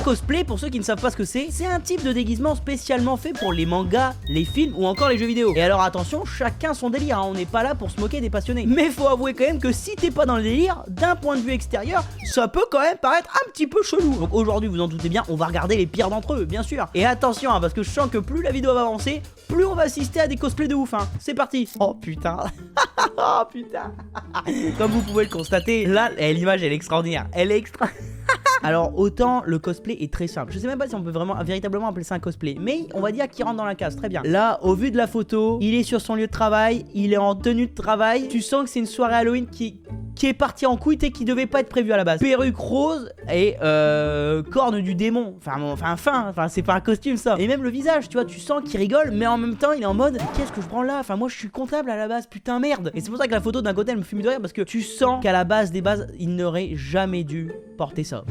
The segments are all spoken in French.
cosplay, pour ceux qui ne savent pas ce que c'est un type de déguisement spécialement fait pour les mangas, les films ou encore les jeux vidéo. Et alors attention, chacun son délire, hein. On n'est pas là pour se moquer des passionnés. Mais faut avouer quand même que si t'es pas dans le délire, d'un point de vue extérieur, ça peut quand même paraître un petit peu chelou. Donc aujourd'hui, vous en doutez bien, on va regarder les pires d'entre eux, bien sûr. Et attention, hein, parce que je sens que plus la vidéo va avancer, plus on va assister à des cosplays de ouf, hein. C'est parti. Oh putain. Oh putain. Comme vous pouvez le constater, là, l'image elle est extraordinaire. Elle est extra... Alors autant le cosplay est très simple. Je sais même pas si on peut vraiment véritablement appeler ça un cosplay, mais on va dire qu'il rentre dans la case, très bien. Là, au vu de la photo, il est sur son lieu de travail, il est en tenue de travail. Tu sens que c'est une soirée Halloween qui est partie en couille et qui devait pas être prévue à la base. Perruque rose et corne du démon. Enfin c'est pas un costume ça. Et même le visage, tu vois, tu sens qu'il rigole, mais en même temps il est en mode qu'est-ce que je prends là? Enfin moi je suis comptable à la base, putain merde. Et c'est pour ça que la photo d'un côté elle me fume de rire parce que tu sens qu'à la base des bases, il n'aurait jamais dû porter ça.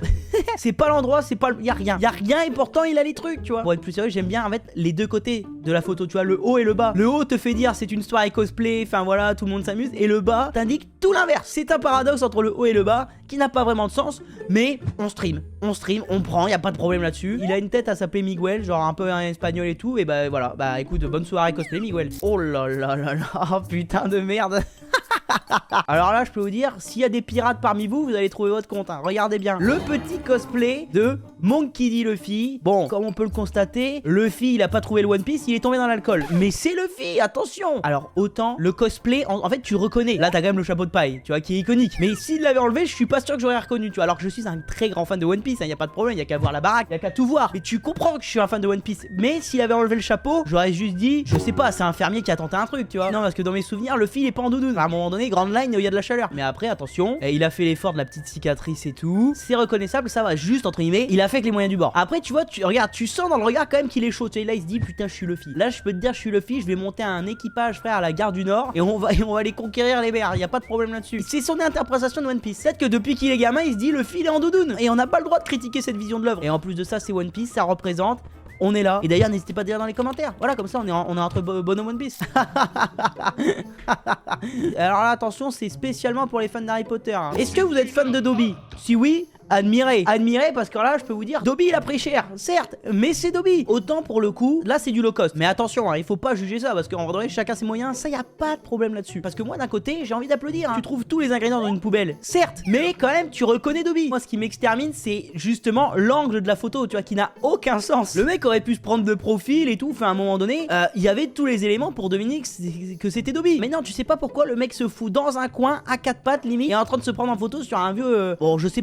C'est pas l'endroit, c'est pas y a rien et pourtant il a les trucs, tu vois. Pour être plus sérieux, j'aime bien en fait les deux côtés de la photo, tu vois, le haut et le bas. Le haut te fait dire c'est une soirée cosplay, enfin voilà, tout le monde s'amuse, et le bas t'indique tout l'inverse. C'est un paradoxe entre le haut et le bas qui n'a pas vraiment de sens, mais on stream, on prend, y a pas de problème là-dessus. Il a une tête à s'appeler Miguel, genre un peu un espagnol et tout, et bah voilà, bah écoute, bonne soirée cosplay Miguel. Oh là là là là, putain de merde. Alors là je peux vous dire, s'il y a des pirates parmi vous, vous allez trouver votre compte, hein. Regardez bien, le petit cosplay de Monkey D. Luffy. Bon, comme on peut le constater, Luffy il a pas trouvé le One Piece, il est tombé dans l'alcool. Mais c'est Luffy, attention. Alors autant le cosplay, en fait tu reconnais. Là t'as quand même le chapeau de paille, tu vois, qui est iconique. Mais s'il l'avait enlevé, je suis pas sûr que j'aurais reconnu, tu vois. Alors que je suis un très grand fan de One Piece, hein, y a pas de problème, y a qu'à voir la baraque, y a qu'à tout voir. Mais tu comprends que je suis un fan de One Piece. Mais s'il avait enlevé le chapeau, j'aurais juste dit, je sais pas, c'est un fermier qui a tenté un truc, tu vois. Non, parce que dans mes souvenirs, Luffy il est pas en doudoune. À un moment donné, grande line, il y a de la chaleur. Mais après, attention, il a fait l'effort de la petite cicatrice et tout. C'est reconnaissable, ça va, juste entre guillemets. Il a fait avec les moyens du bord. Après, tu vois, regarde, tu sens dans le regard quand même qu'il est chaud. Tu sais, là, il se dit, putain, je suis Luffy. Là, je peux te dire, je suis Luffy. Je vais monter un équipage, frère, à la gare du Nord. Et on va aller conquérir les mers. Y a pas de problème là-dessus. C'est son interprétation de One Piece. Peut-être que depuis qu'il est gamin, il se dit, Luffy, il est en doudoune. Et on n'a pas le droit de critiquer cette vision de l'œuvre. Et en plus de ça, c'est One Piece, ça représente. On est là. Et d'ailleurs, n'hésitez pas à dire dans les commentaires. Voilà, comme ça, on est entre bonhomme One Piece. Alors là, attention, c'est spécialement pour les fans d'Harry Potter, hein. Est-ce que vous êtes fan de Dobby? Si oui, admirez parce que là je peux vous dire, Dobby il a pris cher, certes, mais c'est Dobby. Autant pour le coup, là c'est du low cost. Mais attention, hein, il faut pas juger ça parce qu'en vrai chacun ses moyens, ça y a pas de problème là-dessus. Parce que moi d'un côté j'ai envie d'applaudir, hein. Tu trouves tous les ingrédients dans une poubelle, certes, mais quand même tu reconnais Dobby. Moi ce qui m'extermine c'est justement l'angle de la photo, tu vois, qui n'a aucun sens. Le mec aurait pu se prendre de profil et tout, enfin à un moment donné, il y avait tous les éléments pour deviner que c'était Dobby. Mais non, tu sais pas pourquoi le mec se fout dans un coin à quatre pattes limite et est en train de se prendre en photo sur un vieux bon je sais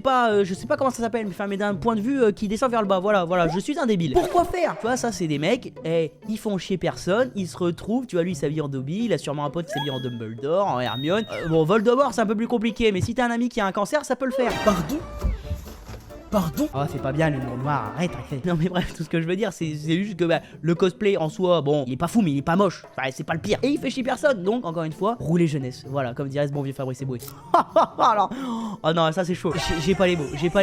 pas comment ça s'appelle, mais d'un point de vue qui descend vers le bas. Voilà, je suis un débile. Pourquoi faire? Tu vois, ça c'est des mecs, ils font chier personne, ils se retrouvent, tu vois, lui il s'habille en Dobby, il a sûrement un pote qui s'habille en Dumbledore, en Hermione. Bon, Voldemort c'est un peu plus compliqué, mais si t'as un ami qui a un cancer, ça peut le faire. Pardon? Oh, c'est pas bien l'humour noir, arrête. Non mais bref, tout ce que je veux dire, c'est juste que le cosplay en soi, bon, il est pas fou, mais il est pas moche. Enfin, c'est pas le pire. Et il fait chier personne, donc encore une fois, roulez jeunesse. Voilà, comme dirait ce bon vieux Fabrice Eboué. Alors, oh non, ça c'est chaud. J'ai pas les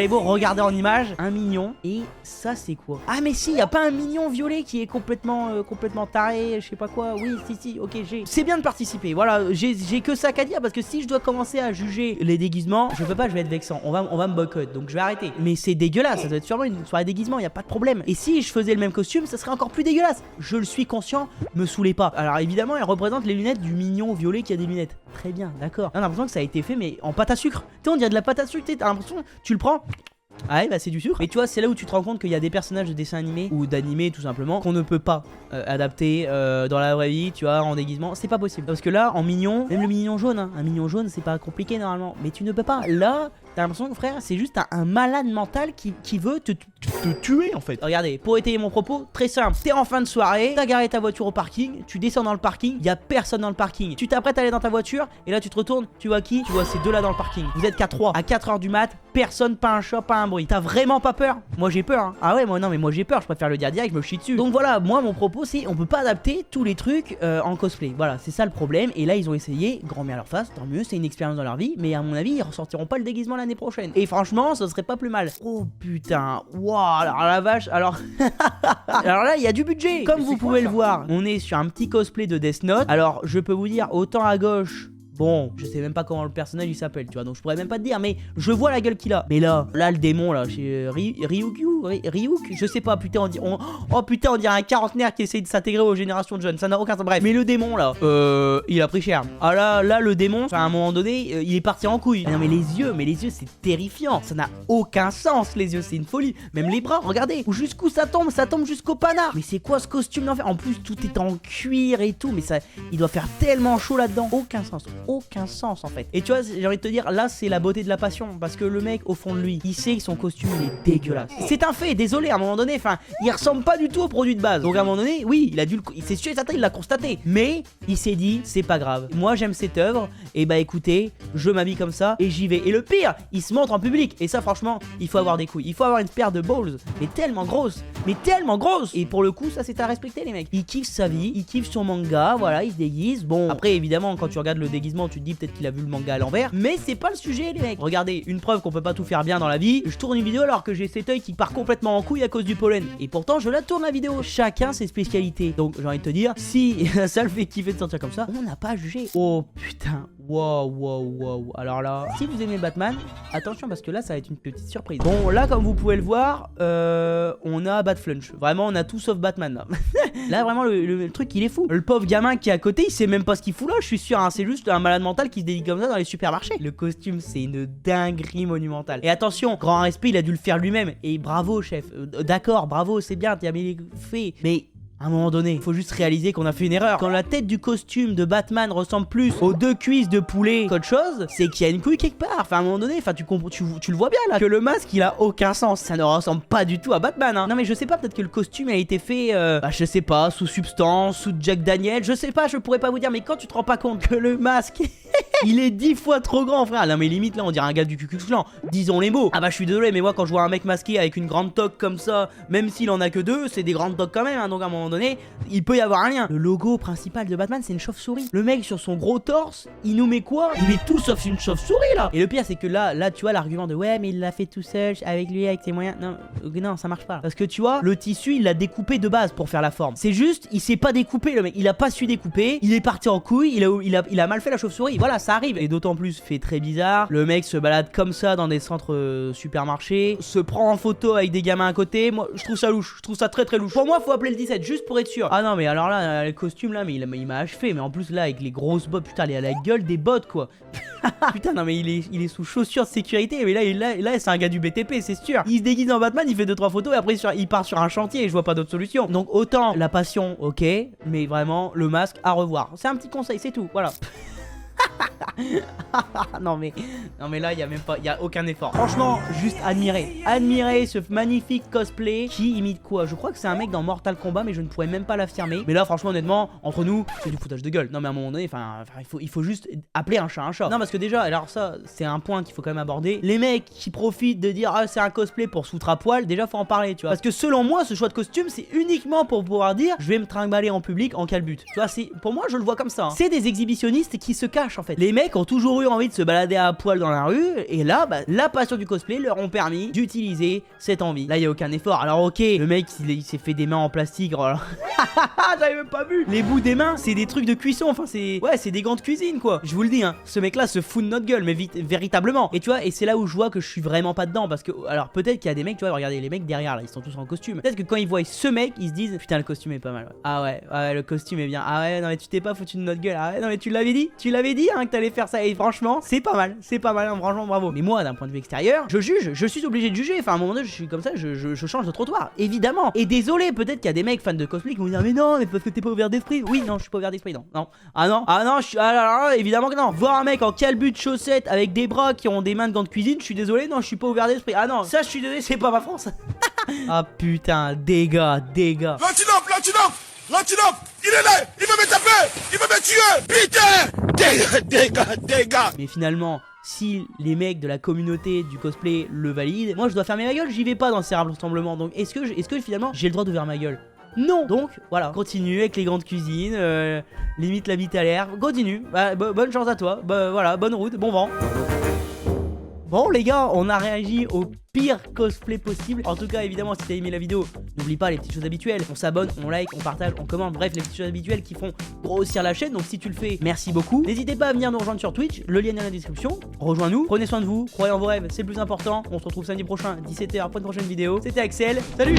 mots. Regardez en image, un mignon. Et ça c'est quoi? Ah mais si, y a pas un mignon violet qui est complètement taré, je sais pas quoi. Oui, si, ok, c'est bien de participer. Voilà, j'ai que ça qu'à dire parce que si je dois commencer à juger les déguisements, je peux pas, je vais être vexant. On va me boycott, donc je vais arrêter. Mais c'est dégueulasse, ça doit être sûrement une soirée déguisement, y a pas de problème. Et si je faisais le même costume, ça serait encore plus dégueulasse. Je le suis conscient, me saoulez pas. Alors évidemment, elle représente les lunettes du mignon violet qui a des lunettes. Très bien, d'accord. On a l'impression que ça a été fait, mais en pâte à sucre. Tu sais, on dirait de la pâte à sucre, t'as l'impression, tu le prends. Ah ouais, bah c'est du sucre. Et tu vois, c'est là où tu te rends compte qu'il y a des personnages de dessins animés ou d'animés tout simplement qu'on ne peut pas adapter dans la vraie vie, tu vois, en déguisement. C'est pas possible. Parce que là, en mignon, même le mignon jaune, hein, un mignon jaune, c'est pas compliqué normalement. Mais tu ne peux pas. Là, t'as l'impression que frère, c'est juste un malade mental qui veut te tuer en fait. Regardez, pour étayer mon propos, très simple. T'es en fin de soirée, t'as garé ta voiture au parking, tu descends dans le parking, y a personne dans le parking. Tu t'apprêtes à aller dans ta voiture et là tu te retournes, tu vois qui? Tu vois ces deux là dans le parking. Vous êtes qu'à 3, à 4h du mat, personne, pas un chat, pas un bruit. T'as vraiment pas peur? Moi j'ai peur, hein. Ah ouais, moi non, mais moi j'ai peur, je préfère le dire direct, je me chie dessus. Donc voilà, moi mon propos c'est on peut pas adapter tous les trucs en cosplay. Voilà, c'est ça le problème. Et là ils ont essayé, grand bien à leur face, tant mieux, c'est une expérience dans leur vie, mais à mon avis ils ressortiront pas le déguisement l'année prochaine. Et franchement, ça serait pas plus mal. Oh putain, waouh, alors la vache, alors alors là il y a du budget. Comme vous pouvez le voir, on est sur un petit cosplay de Death Note. Alors je peux vous dire, autant à gauche, Bon, je sais même pas comment le personnage il s'appelle, tu vois, donc je pourrais même pas te dire, mais je vois la gueule qu'il a. Mais là le démon là, chez Ryuk, je sais pas, putain, oh putain, on dirait un quarantenaire qui essaye de s'intégrer aux générations de jeunes, ça n'a aucun sens. Bref, mais le démon là, il a pris cher. Ah là le démon, à un moment donné, il est parti en couille. Ah non mais les yeux c'est terrifiant, ça n'a aucun sens, les yeux c'est une folie. Même les bras, regardez, jusqu'où ça tombe jusqu'au panard. Mais c'est quoi ce costume d'enfer? En plus tout est en cuir et tout, mais ça, il doit faire tellement chaud là-dedans. Aucun sens en fait. Et tu vois, j'ai envie de te dire, là c'est la beauté de la passion, parce que le mec au fond de lui, il sait que son costume il est dégueulasse. C'est un fait, désolé, à un moment donné, enfin, il ressemble pas du tout au produit de base. Donc à un moment donné, oui, il a dû c'est sûr et certain, il l'a constaté. Mais il s'est dit, c'est pas grave. Moi j'aime cette œuvre, et bah écoutez, je m'habille comme ça et j'y vais. Et le pire, il se montre en public. Et ça franchement, il faut avoir des couilles. Il faut avoir une paire de balls, mais tellement grosse. Et pour le coup, ça c'est à respecter les mecs. Il kiffe sa vie, il kiffe son manga, voilà, il se déguise. Bon, après évidemment, quand tu regardes le déguisement, tu te dis peut-être qu'il a vu le manga à l'envers. Mais c'est pas le sujet les mecs. Regardez, une preuve qu'on peut pas tout faire bien dans la vie. Je tourne une vidéo alors que j'ai cet œil qui part complètement en couille à cause du pollen. Et pourtant, je la tourne la vidéo. Chacun ses spécialités. Donc j'ai envie de te dire, si ça le fait kiffer de sortir comme ça, on n'a pas à juger. Oh putain. Wow. Alors là, si vous aimez Batman, attention parce que là ça va être une petite surprise. Bon là comme vous pouvez le voir, on a Batflunch. Vraiment on a tout sauf Batman là. Là vraiment le truc il est fou. Le pauvre gamin qui est à côté il sait même pas ce qu'il fout là, je suis sûr hein, c'est juste un malade mental qui se dédie comme ça dans les supermarchés. Le costume c'est une dinguerie monumentale. Et attention, grand respect, il a dû le faire lui-même. Et bravo chef, d'accord, bravo, c'est bien, t'as bien fait. Mais à un moment donné, il faut juste réaliser qu'on a fait une erreur. Quand la tête du costume de Batman ressemble plus aux deux cuisses de poulet qu'autre chose, c'est qu'il y a une couille quelque part. Enfin, à un moment donné, enfin, tu le vois bien là, que le masque il a aucun sens. Ça ne ressemble pas du tout à Batman. Hein. Non, mais je sais pas, peut-être que le costume a été fait, je sais pas, sous substance, sous Jack Daniel. Je sais pas, je pourrais pas vous dire, mais quand tu te rends pas compte que le masque. Il est 10 fois trop grand frère. Non mais limite là on dirait un gars du Ku Klux Klan. Disons les mots. Ah bah je suis désolé mais moi quand je vois un mec masqué avec une grande toque comme ça, même s'il en a que deux, c'est des grandes toques quand même hein, donc à un moment donné il peut y avoir un lien. Le logo principal de Batman c'est une chauve-souris. Le mec sur son gros torse il nous met quoi? Il met tout sauf une chauve-souris là. Et le pire c'est que là tu vois l'argument de ouais mais il l'a fait tout seul avec lui avec ses moyens. Non ça marche pas. Parce que tu vois le tissu il l'a découpé de base pour faire la forme. C'est juste il s'est pas découpé le mec. Il a pas su découper. Il est parti en couille. Il a mal fait la chauve-souris. Voilà ça arrive. Et d'autant plus fait très bizarre. Le mec se balade comme ça dans des centres supermarchés, se prend en photo avec des gamins à côté. Moi je trouve ça louche, je trouve ça très louche. Pour moi faut appeler le 17 juste pour être sûr. Ah non mais alors là le costume là mais il m'a achevé. Mais en plus là avec les grosses bottes, putain il a la gueule des bottes quoi. Putain non mais il est sous chaussures de sécurité. Mais là c'est un gars du BTP c'est sûr. Il se déguise en Batman, il fait 2-3 photos et après il part sur un chantier et je vois pas d'autre solution. Donc autant la passion ok, mais vraiment le masque à revoir. C'est un petit conseil c'est tout, voilà. non mais là il y a aucun effort. Franchement juste admirer ce magnifique cosplay qui imite quoi? Je crois que c'est un mec dans Mortal Kombat mais je ne pourrais même pas l'affirmer. Mais là franchement honnêtement entre nous c'est du foutage de gueule. Non mais à un moment donné il faut juste appeler un chat un chat. Non parce que déjà alors ça c'est un point qu'il faut quand même aborder. Les mecs qui profitent de dire ah c'est un cosplay pour se foutre à poil, déjà faut en parler tu vois. Parce que selon moi ce choix de costume c'est uniquement pour pouvoir dire je vais me trimballer en public en quel but. Tu vois pour moi je le vois comme ça hein. C'est des exhibitionnistes qui se cachent en fait. Les mecs ont toujours eu envie de se balader à poil dans la rue et là bah, la passion du cosplay leur ont permis d'utiliser cette envie. Là il y a aucun effort. Alors ok le mec il s'est fait des mains en plastique. Oh j'avais même pas vu. Les bouts des mains c'est des trucs de cuisson. Enfin c'est des gants de cuisine quoi. Je vous le dis hein. Ce mec là se fout de notre gueule mais véritablement. Et tu vois et c'est là où je vois que je suis vraiment pas dedans. Parce que alors peut-être qu'il y a des mecs tu vois regardez les mecs derrière là ils sont tous en costume. Peut-être que quand ils voient ce mec ils se disent putain le costume est pas mal ouais. Ah ouais le costume est bien. Ah ouais non mais tu t'es pas foutu de notre gueule. Ah ouais non mais tu l'avais dit hein, que t'allais faire ça et franchement c'est pas mal hein, franchement bravo. Mais moi d'un point de vue extérieur je juge, je suis obligé de juger. Enfin à un moment donné je suis comme ça, je change de trottoir évidemment. Et désolé peut-être qu'il y a des mecs fans de cosplay qui vont dire mais non mais parce que t'es pas ouvert d'esprit. Oui non je suis pas ouvert d'esprit non je suis évidemment que non. Voir un mec en calbut de chaussettes avec des bras qui ont des mains de gants de cuisine je suis désolé non je suis pas ouvert d'esprit. Ah non ça je suis désolé c'est pas ma France. Ah putain dégâts. Latinop, il est là, il veut me taper, il veut me tuer, putain, dégâts. Mais finalement, si les mecs de la communauté du cosplay le valident, moi je dois fermer ma gueule, j'y vais pas dans ces rassemblements. Donc est-ce que finalement j'ai le droit d'ouvrir ma gueule? Non. Donc voilà, continue avec les grandes cuisines, limite la bite à l'air, continue. Bah, bonne chance à toi, voilà, bonne route, bon vent. Bon les gars, on a réagi au pire cosplay possible. En tout cas, évidemment, si t'as aimé la vidéo, n'oublie pas les petites choses habituelles. On s'abonne, on like, on partage, on commente. Bref, les petites choses habituelles qui font grossir la chaîne. Donc si tu le fais, merci beaucoup. N'hésitez pas à venir nous rejoindre sur Twitch. Le lien est dans la description. Rejoins-nous. Prenez soin de vous. Croyez en vos rêves, c'est le plus important. On se retrouve samedi prochain, 17h pour une prochaine vidéo. C'était Axel. Salut!